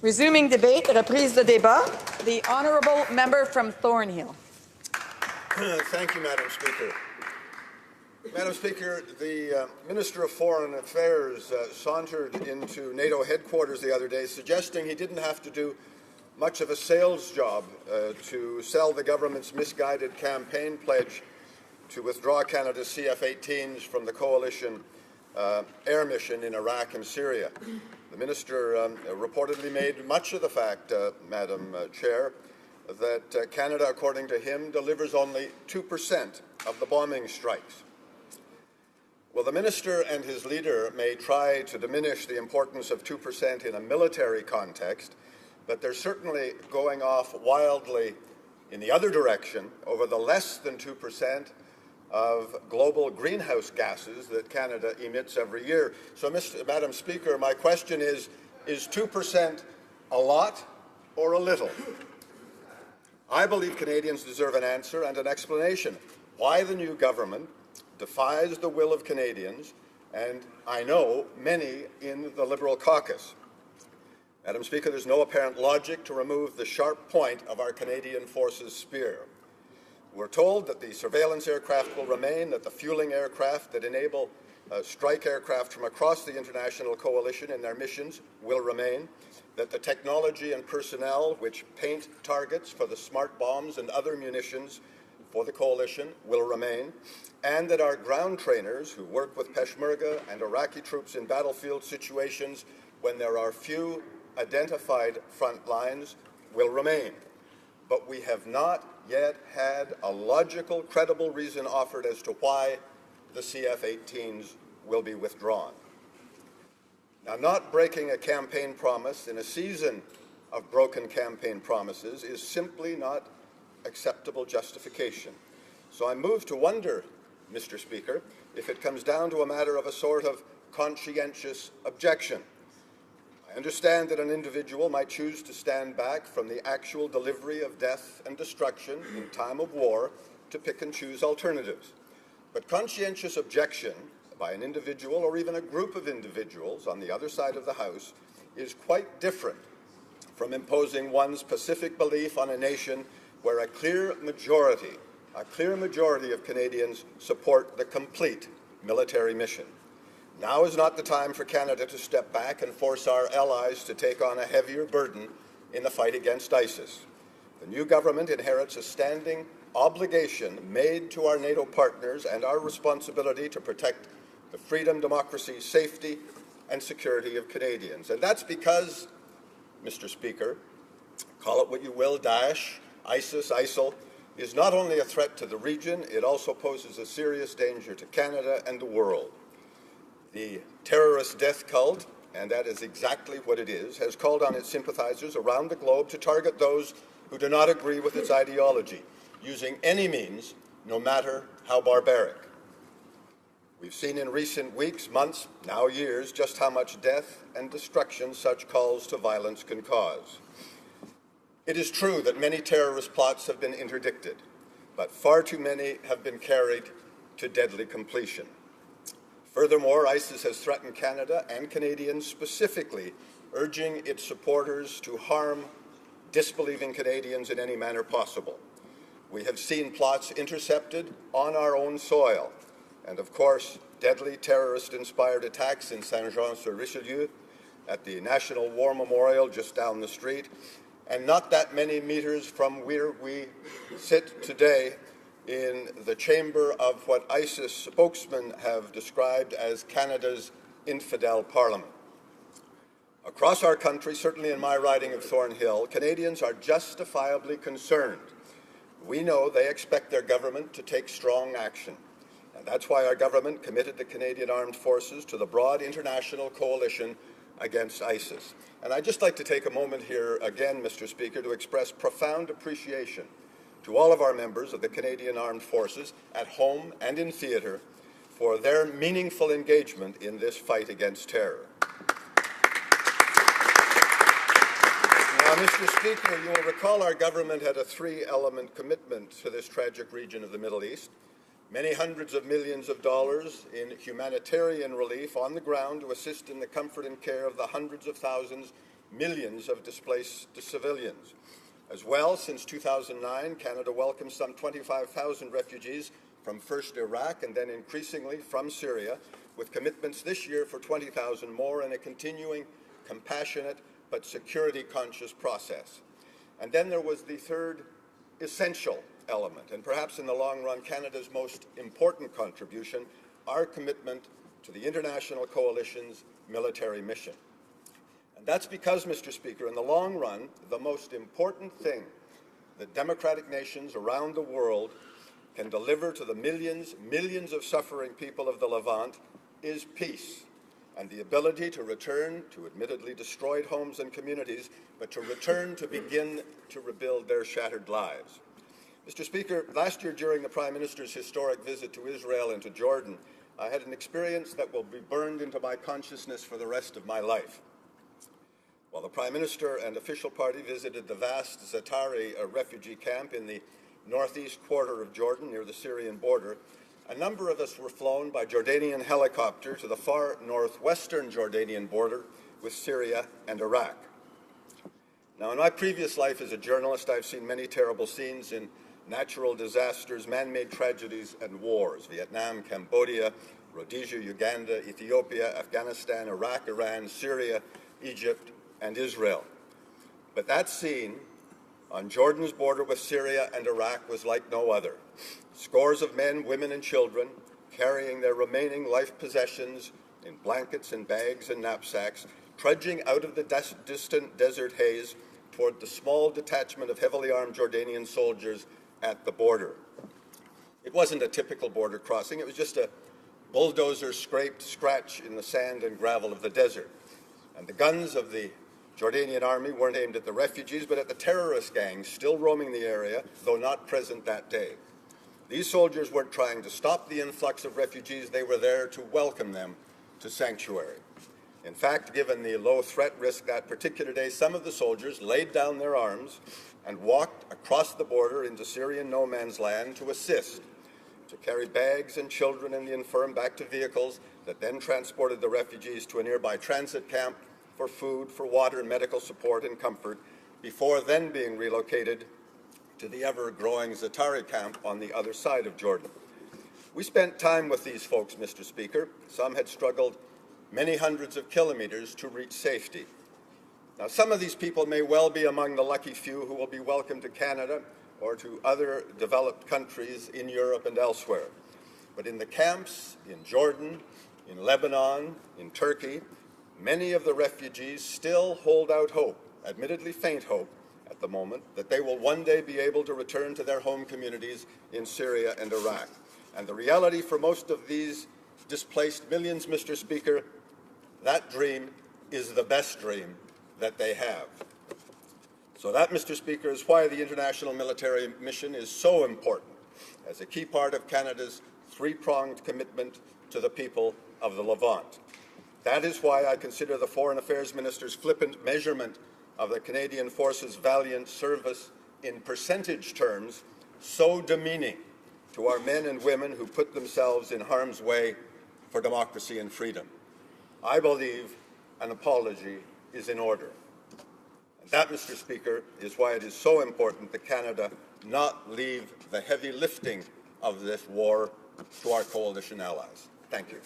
Resuming debate, reprise de débat. The honourable member from Thornhill. Thank you, Madam Speaker. Madam Speaker, the Minister of Foreign Affairs sauntered into NATO headquarters the other day, suggesting he didn't have to do much of a sales job to sell the government's misguided campaign pledge to withdraw Canada's CF-18s from the coalition air mission in Iraq and Syria. The Minister reportedly made much of the fact, Madam Chair, that Canada, according to him, delivers only 2% of the bombing strikes. Well, the Minister and his leader may try to diminish the importance of 2% in a military context, but they're certainly going off wildly in the other direction over the less than 2% of global greenhouse gases that Canada emits every year. So, Madam Speaker, my question is 2% a lot or a little? I believe Canadians deserve an answer and an explanation why the new government defies the will of Canadians, and I know many in the Liberal caucus. Madam Speaker, there's no apparent logic to remove the sharp point of our Canadian forces' spear. We're told that the surveillance aircraft will remain, that the fueling aircraft that enable strike aircraft from across the international coalition in their missions will remain, that the technology and personnel which paint targets for the smart bombs and other munitions for the coalition will remain, and that our ground trainers who work with Peshmerga and Iraqi troops in battlefield situations when there are few identified front lines will remain. But we have not yet had a logical, credible reason offered as to why the CF-18s will be withdrawn. Now, not breaking a campaign promise in a season of broken campaign promises is simply not acceptable justification. So I move to wonder, Mr. Speaker, if it comes down to a matter of a sort of conscientious objection. I understand that an individual might choose to stand back from the actual delivery of death and destruction in time of war to pick and choose alternatives. But conscientious objection by an individual or even a group of individuals on the other side of the House is quite different from imposing one's specific belief on a nation where a clear majority of Canadians support the complete military mission. Now is not the time for Canada to step back and force our allies to take on a heavier burden in the fight against ISIS. The new government inherits a standing obligation made to our NATO partners and our responsibility to protect the freedom, democracy, safety, and security of Canadians. And that's because, Mr. Speaker, call it what you will, Daesh, ISIS, ISIL, is not only a threat to the region, it also poses a serious danger to Canada and the world. The terrorist death cult, and that is exactly what it is, has called on its sympathizers around the globe to target those who do not agree with its ideology, using any means, no matter how barbaric. We've seen in recent weeks, months, now years, just how much death and destruction such calls to violence can cause. It is true that many terrorist plots have been interdicted, but far too many have been carried to deadly completion. Furthermore, ISIS has threatened Canada and Canadians specifically, urging its supporters to harm disbelieving Canadians in any manner possible. We have seen plots intercepted on our own soil, and of course, deadly terrorist-inspired attacks in Saint-Jean-sur-Richelieu, at the National War Memorial just down the street, and not that many meters from where we sit today in the chamber of what ISIS spokesmen have described as Canada's infidel parliament. Across our country, certainly in my riding of Thornhill, Canadians are justifiably concerned. We know they expect their government to take strong action. And that's why our government committed the Canadian Armed Forces to the broad international coalition against ISIS. And I'd just like to take a moment here again, Mr. Speaker, to express profound appreciation to all of our members of the Canadian Armed Forces at home and in theatre for their meaningful engagement in this fight against terror. Now, Mr. Speaker, you will recall our government had a three-element commitment to this tragic region of the Middle East. Many hundreds of millions of dollars in humanitarian relief on the ground to assist in the comfort and care of the hundreds of thousands, millions of displaced civilians. As well, since 2009, Canada welcomed some 25,000 refugees from first Iraq and then increasingly from Syria, with commitments this year for 20,000 more in a continuing, compassionate but security-conscious process. And then there was the third essential element, and perhaps in the long run, Canada's most important contribution, our commitment to the international coalition's military mission. And that's because, Mr. Speaker, in the long run, the most important thing that democratic nations around the world can deliver to the millions of suffering people of the Levant is peace, and the ability to return to admittedly destroyed homes and communities, but to return to begin to rebuild their shattered lives. Mr. Speaker, last year during the Prime Minister's historic visit to Israel and to Jordan, I had an experience that will be burned into my consciousness for the rest of my life. While the Prime Minister and official party visited the vast Zaatari refugee camp in the northeast quarter of Jordan near the Syrian border, a number of us were flown by Jordanian helicopter to the far northwestern Jordanian border with Syria and Iraq. Now, in my previous life as a journalist, I've seen many terrible scenes in natural disasters, man-made tragedies, and wars: Vietnam, Cambodia, Rhodesia, Uganda, Ethiopia, Afghanistan, Iraq, Iran, Syria, Egypt, and Israel. But that scene on Jordan's border with Syria and Iraq was like no other. Scores of men, women, and children carrying their remaining life possessions in blankets and bags and knapsacks, trudging out of the distant desert haze toward the small detachment of heavily armed Jordanian soldiers at the border. It wasn't a typical border crossing. It was just a bulldozer-scraped scratch in the sand and gravel of the desert. And the guns of the Jordanian army weren't aimed at the refugees, but at the terrorist gangs still roaming the area, though not present that day. These soldiers weren't trying to stop the influx of refugees. They were there to welcome them to sanctuary. In fact, given the low threat risk that particular day, some of the soldiers laid down their arms and walked across the border into Syrian no man's land to assist, to carry bags and children and the infirm back to vehicles that then transported the refugees to a nearby transit camp for food, for water, and medical support and comfort, before then being relocated to the ever-growing Zaatari camp on the other side of Jordan. We spent time with these folks, Mr. Speaker. Some had struggled many hundreds of kilometers to reach safety. Now, some of these people may well be among the lucky few who will be welcomed to Canada or to other developed countries in Europe and elsewhere. But in the camps in Jordan, in Lebanon, in Turkey, many of the refugees still hold out hope, admittedly faint hope at the moment, that they will one day be able to return to their home communities in Syria and Iraq. And the reality for most of these displaced millions, Mr. Speaker, that dream is the best dream that they have. So that, Mr. Speaker, is why the international military mission is so important as a key part of Canada's three-pronged commitment to the people of the Levant. That is why I consider the Foreign Affairs Minister's flippant measurement of the Canadian Forces' valiant service in percentage terms so demeaning to our men and women who put themselves in harm's way for democracy and freedom. I believe an apology is in order. And that, Mr. Speaker, is why it is so important that Canada not leave the heavy lifting of this war to our coalition allies. Thank you.